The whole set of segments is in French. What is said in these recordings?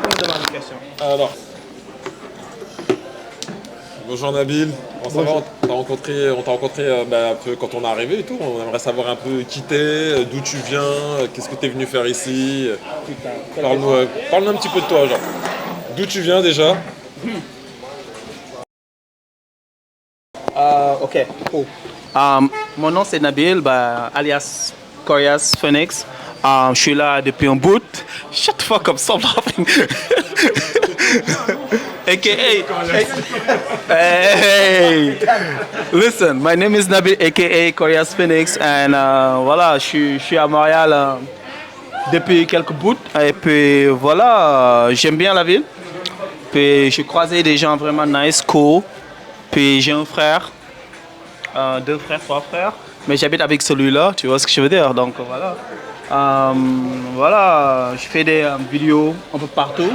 me demande une question. Alors, bonjour Nabil. Bon, ça va, on t'a rencontré un peu quand on est arrivé et tout. On aimerait savoir un peu qui t'es, d'où tu viens, qu'est-ce que t'es venu faire ici. Putain, Parle-nous un petit peu de toi, genre. D'où tu viens déjà? Ok, cool. Mon nom c'est Nabil, alias Corias Phoenix. Je suis là depuis un bout. Shut the fuck up, stop laughing. AKA. Hey, listen, my name is Nabil, AKA Corias Phoenix, and voilà, je suis à Montréal depuis quelques bouts. Et puis voilà, j'aime bien la ville. Puis j'ai croisé des gens vraiment nice, cool. Puis j'ai un frère, deux frères, trois frères. Mais j'habite avec celui-là, tu vois ce que je veux dire. Donc voilà. Voilà, je fais des vidéos un peu partout.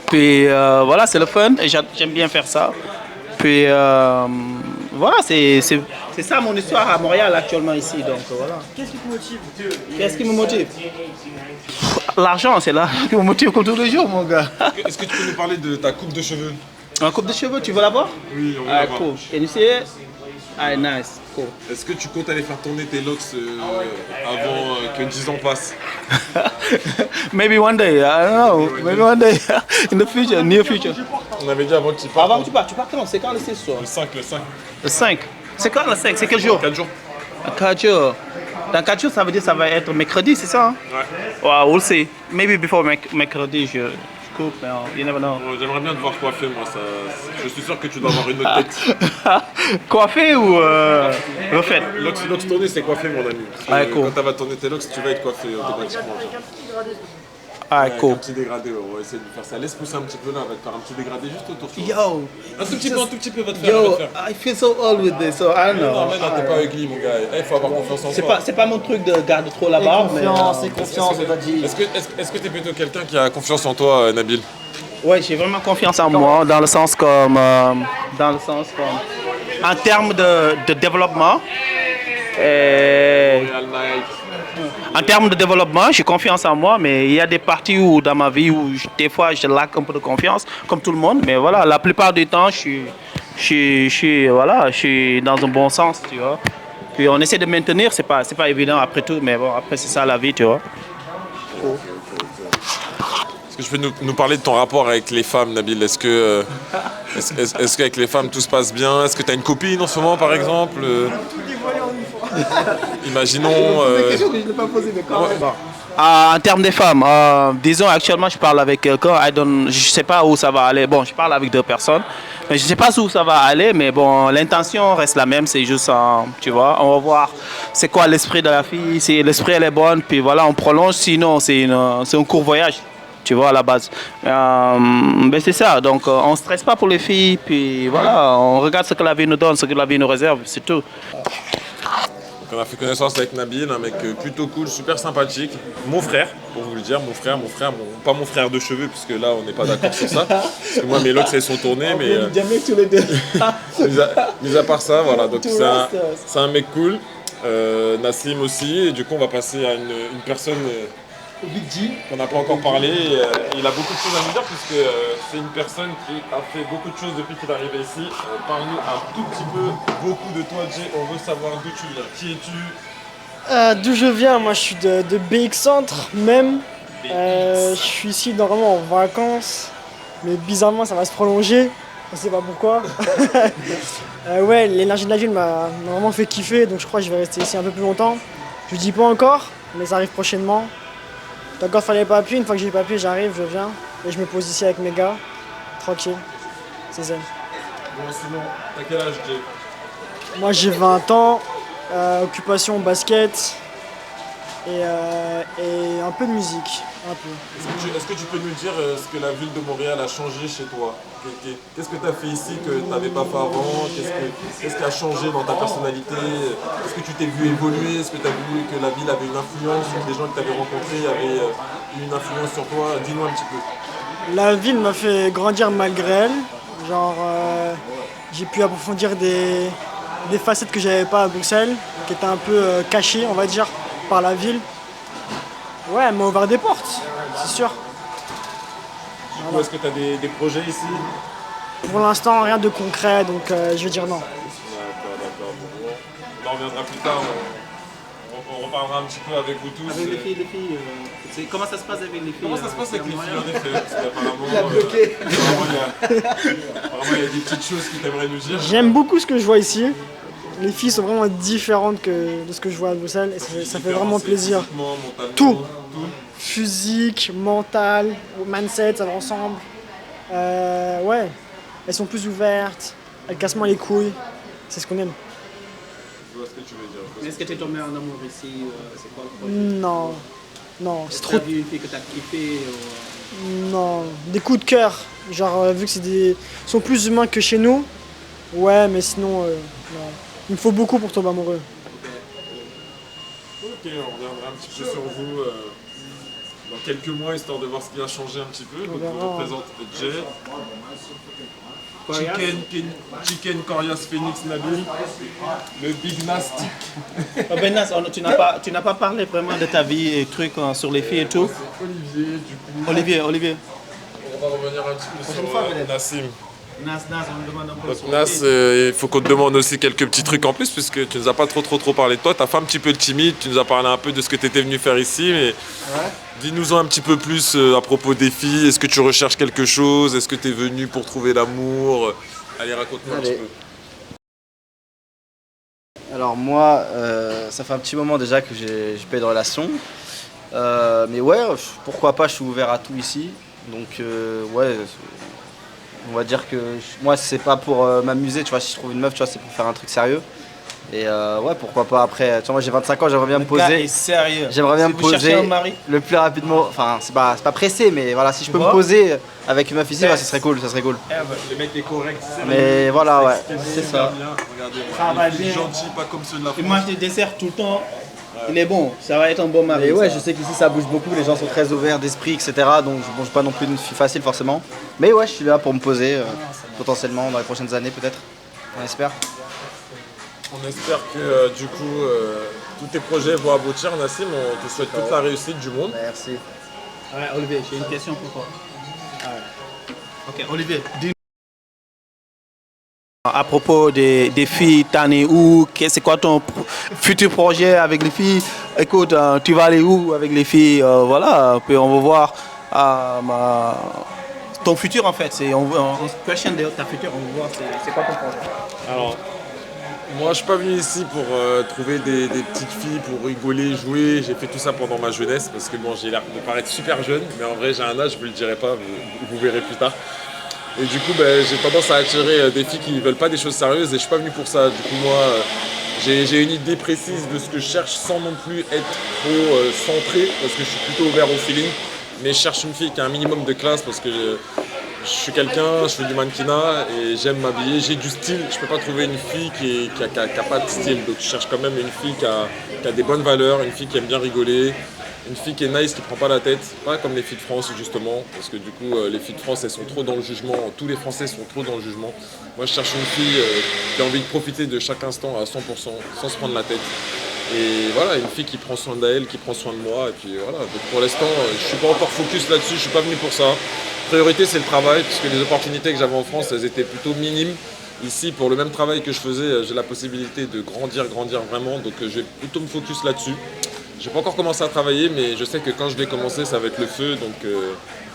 Puis voilà, c'est le fun et j'aime bien faire ça. Puis voilà, c'est ça mon histoire à Montréal actuellement ici. Donc voilà. Qu'est-ce qui te motive? Qu'est-ce qui me motive? L'argent, c'est là qui me motive comme tous les jours, mon gars. Est-ce que tu peux nous parler de ta coupe de cheveux? Un coupe de cheveux, tu veux la voir? Oui, on veut Ah, la voir. cool. Can you see it? Ah, nice. Cool. Est-ce que tu comptes aller faire tourner tes locks avant que 10 ans passent? Maybe one day, I don't know. Maybe one day in the future, near future. On avait dit avant que tu partes. Avant que tu partes quand? C'est quand le 6 soir? Le 5, le 5. Le 5. C'est quand le 5? C'est quel jour? 4 jours. 4 jours. Dans 4 jours, ça veut dire que ça va être mercredi, c'est ça? Hein? Ouais. Wow, we'll see. Maybe before mercredi, je coupe, mais you never know. J'aimerais bien te voir coiffer, moi. Je suis sûr que tu dois avoir une autre tête. Coiffé ou refait? Locks tourner, c'est coiffé, mon ami. Ah, cool. Quand tu vas tourner tes locks, tu vas être coiffé automatiquement. Ah, Avec cool. un petit dégradé, on va essayer de faire ça. Laisse pousser un petit peu là, on va te faire un petit dégradé juste autour. Tu vois. Yo, Un tout petit peu, va te faire. yo, va te faire. I feel so old with this, so I don't know. Non, mais là, t'es pas ugly, mon gars. Il faut avoir confiance en toi. C'est pas mon truc de garder trop la barbe, mais. Confiance, et confiance, on va dire. Est-ce que t'es plutôt quelqu'un qui a confiance en toi, Nabil? Ouais, j'ai vraiment confiance en moi, dans le sens comme. En termes de développement. En termes de développement, j'ai confiance en moi, mais il y a des parties où, dans ma vie où des fois je laque un peu de confiance, comme tout le monde. Mais voilà, la plupart du temps, je suis dans un bon sens, tu vois. Puis on essaie de maintenir, c'est pas évident après tout, mais bon, après c'est ça la vie, tu vois. Est-ce que tu peux nous parler de ton rapport avec les femmes, Nabil? Est-ce qu'avec les femmes tout se passe bien? Est-ce que tu as une copine en ce moment, par exemple? Imaginons. En termes des femmes, disons actuellement je parle avec quelqu'un, je ne sais pas où ça va aller. Bon, je parle avec deux personnes, mais je ne sais pas où ça va aller, mais bon, l'intention reste la même, c'est juste, tu vois, on va voir c'est quoi l'esprit de la fille, si l'esprit elle est bonne, puis voilà, on prolonge, sinon c'est un court voyage. Tu vois, à la base. Ben c'est ça, donc on ne stresse pas pour les filles, puis voilà, on regarde ce que la vie nous donne, ce que la vie nous réserve, c'est tout. On a fait connaissance avec Nabil, un mec plutôt cool, super sympathique. Mon frère, pour vous le dire, pas mon frère de cheveux, puisque là on n'est pas d'accord sur ça. Parce que moi mes locks elles sont tournés, mais tous les deux. mis à part ça, voilà, donc c'est un mec cool. Nassim aussi, et du coup on va passer à une personne qu'on n'a pas encore parlé. Il a beaucoup de choses à nous dire, puisque c'est une personne qui a fait beaucoup de choses depuis qu'il est arrivé ici. Parle-nous un tout petit peu, beaucoup de toi, Jay. On veut savoir d'où tu viens. Qui es-tu? D'où je viens, moi je suis de BX Centre même. Je suis ici normalement en vacances, mais bizarrement ça va se prolonger, on sait pas pourquoi. Ouais, l'énergie de la ville m'a vraiment fait kiffer, donc je crois que je vais rester ici un peu plus longtemps. Je dis pas encore, mais ça arrive prochainement. D'accord, faire les papiers, une fois que j'ai les papiers, j'arrive, je viens et je me pose ici avec mes gars, tranquille, c'est zen. Bon, sinon, t'as quel âge, Jay? Moi j'ai 20 ans, occupation basket et un peu de musique, un peu. Est-ce que tu peux nous dire ce que la ville de Montréal a changé chez toi? Qu'est-ce que tu as fait ici que tu n'avais pas fait avant? Qu'est-ce qui a changé dans ta personnalité? Est-ce que tu t'es vu évoluer? Est-ce que tu as vu que la ville avait une influence? Des gens que tu avais rencontrés avaient eu une influence sur toi? Dis-nous un petit peu. La ville m'a fait grandir malgré elle. Genre, j'ai pu approfondir des facettes que j'avais pas à Bruxelles, qui étaient un peu cachées, on va dire, par la ville. Ouais, elle m'a ouvert des portes, c'est sûr. Du coup, est-ce que tu as des projets ici? Pour l'instant, rien de concret, donc je vais dire non. D'accord. Bon, on en reviendra plus tard. On reparlera un petit peu avec vous tous. Avec les filles, comment ça se passe avec les filles? Comment ça se passe avec les filles en effet? Parce qu'apparemment, Il a bloqué. apparemment, il y a des petites choses que tu aimerais nous dire. J'aime beaucoup ce que je vois ici. Les filles sont vraiment différentes de ce que je vois à Bruxelles et ça fait vraiment plaisir. Physiquement, mentalement, Tout. Physique, mental, mindset, ça va ensemble. Ouais, elles sont plus ouvertes, elles cassent moins les couilles, c'est ce qu'on aime. Je vois ce que tu veux dire. Est-ce que tu es tombé en amour ici? C'est quoi le projet? Non, c'est Est-ce que trop. tu as vu une fille que tu as kiffé? Non, des coups de cœur. Genre, vu que ils sont plus humains que chez nous. Ouais, mais sinon, non. Il me faut beaucoup pour tomber amoureux. Ok, on reviendra un petit peu sur vous dans quelques mois, histoire de voir ce qui a changé un petit peu. Donc on représente Jay, Chicken Corias Phoenix Nabil, le Big Nasty. Ben Nas, tu n'as pas parlé vraiment de ta vie et trucs sur les filles et tout. Olivier, du coup. Olivier. On va revenir un petit peu sur Nassim. Nas, on me demande un peu Donc sur les Nas, filles. il faut qu'on te demande aussi quelques petits trucs en plus, puisque tu nous as pas trop parlé de toi. Tu as fait un petit peu le timide, tu nous as parlé un peu de ce que tu étais venu faire ici, mais dis-nous-en un petit peu plus à propos des filles. Est-ce que tu recherches quelque chose? Est-ce que tu es venu pour trouver l'amour? Allez, raconte-nous un petit peu. Alors moi, ça fait un petit moment déjà que j'ai pas eu de relation. Mais ouais, pourquoi pas, je suis ouvert à tout ici. Donc ouais, on va dire que moi c'est pas pour m'amuser, tu vois, si je trouve une meuf, tu vois, c'est pour faire un truc sérieux. Et ouais, pourquoi pas après, tu vois, moi j'ai 25 ans, j'aimerais bien me Le gars poser. est sérieux. J'aimerais bien Si me vous cherchez poser un mari, le plus rapidement, enfin c'est pas pressé, mais voilà, si je peux me vois poser avec une meuf ici, ouais, ça serait cool. Le mec est correct, Mais voilà, ouais, c'est super ça. bien. Regardez, Travaille il est bien. gentil, pas comme ceux de la il France. mange des desserts tout le temps. Il est bon, ça va être un bon mari. Et ouais, ça. je sais qu'ici ça bouge beaucoup, les gens sont très ouverts d'esprit, etc. Donc bon, je suis pas non plus une fille facile forcément. Mais ouais, je suis là pour me poser potentiellement dans les prochaines années peut-être. On espère. On espère que du coup tous tes projets vont aboutir, Nassim. On te souhaite toute la réussite du monde. Merci. Ouais, Olivier, j'ai une question pour toi. Ok, Olivier, dis à propos des filles, t'en es où? C'est quoi ton futur projet avec les filles? Écoute, tu vas aller où avec les filles? Voilà, puis on va voir ton futur en fait. On question de ta future, on va voir c'est quoi ton projet. Alors, moi je suis pas venu ici pour trouver des petites filles, pour rigoler, jouer. J'ai fait tout ça pendant ma jeunesse parce que bon, j'ai l'air de paraître super jeune, mais en vrai j'ai un âge, je vous le dirai pas, vous verrez plus tard. Et du coup, j'ai tendance à attirer des filles qui ne veulent pas des choses sérieuses et je suis pas venu pour ça. Du coup, moi, j'ai une idée précise de ce que je cherche sans non plus être trop centré parce que je suis plutôt ouvert au feeling. Mais je cherche une fille qui a un minimum de classe parce que je suis quelqu'un, je fais du mannequinat et j'aime m'habiller. J'ai du style, je peux pas trouver une fille qui a pas de style. Donc je cherche quand même une fille qui a des bonnes valeurs, une fille qui aime bien rigoler. Une fille qui est nice, qui prend pas la tête, pas comme les filles de France justement, parce que du coup les filles de France elles sont trop dans le jugement, tous les Français sont trop dans le jugement. Moi je cherche une fille qui a envie de profiter de chaque instant à 100%, sans se prendre la tête. Et voilà, une fille qui prend soin d'elle, qui prend soin de moi, et puis voilà. Donc pour l'instant je suis pas encore focus là-dessus, je suis pas venu pour ça. Priorité c'est le travail, puisque les opportunités que j'avais en France elles étaient plutôt minimes. Ici, pour le même travail que je faisais, j'ai la possibilité de grandir vraiment, donc je vais plutôt me focus là-dessus. Je n'ai pas encore commencé à travailler, mais je sais que quand je vais commencer, ça va être le feu, donc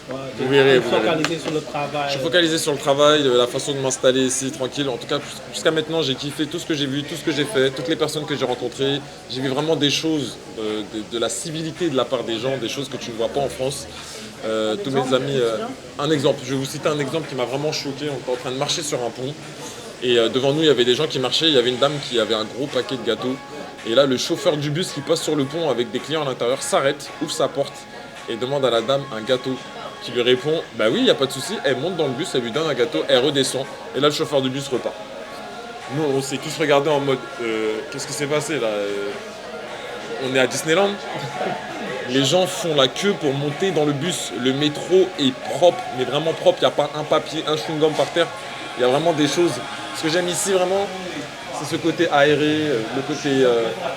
vous verrez. Focaliser sur le travail. Je suis focalisé sur le travail, la façon de m'installer ici tranquille. En tout cas, jusqu'à maintenant, j'ai kiffé tout ce que j'ai vu, tout ce que j'ai fait, toutes les personnes que j'ai rencontrées. J'ai vu vraiment des choses, de la civilité de la part des gens, des choses que tu ne vois pas en France. Tous mes amis, un exemple, je vais vous citer un exemple qui m'a vraiment choqué. On était en train de marcher sur un pont et devant nous, il y avait des gens qui marchaient. Il y avait une dame qui avait un gros paquet de gâteaux. Et là, le chauffeur du bus qui passe sur le pont avec des clients à l'intérieur s'arrête, ouvre sa porte et demande à la dame un gâteau. Qui lui répond, bah oui, il n'y a pas de souci. Elle monte dans le bus, elle lui donne un gâteau, elle redescend. Et là, le chauffeur du bus repart. Nous, on s'est tous regardés en mode, qu'est-ce qui s'est passé là? On est à Disneyland. Les gens font la queue pour monter dans le bus. Le métro est propre, mais vraiment propre. Il n'y a pas un papier, un chewing-gum par terre. Il y a vraiment des choses. Ce que j'aime ici, vraiment, c'est ce côté aéré,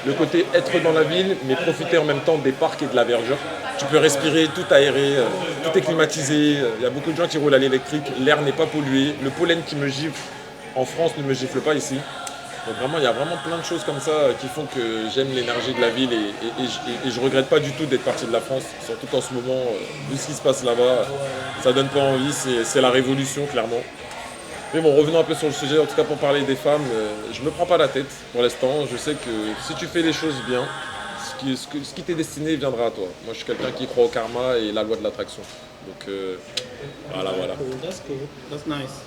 le côté être dans la ville, mais profiter en même temps des parcs et de la verdure. Tu peux respirer, tout aéré, tout est climatisé. Il y a beaucoup de gens qui roulent à l'électrique, l'air n'est pas pollué. Le pollen qui me gifle en France ne me gifle pas ici. Donc vraiment, il y a vraiment plein de choses comme ça qui font que j'aime l'énergie de la ville et je regrette pas du tout d'être parti de la France. Surtout qu'en ce moment, vu ce qui se passe là-bas, ça donne pas envie, c'est la révolution clairement. Mais bon, revenons un peu sur le sujet, en tout cas pour parler des femmes, je me prends pas la tête pour l'instant. Je sais que si tu fais les choses bien, ce qui t'est destiné viendra à toi. Moi, je suis quelqu'un qui croit au karma et la loi de l'attraction. Donc voilà. That's cool. That's nice.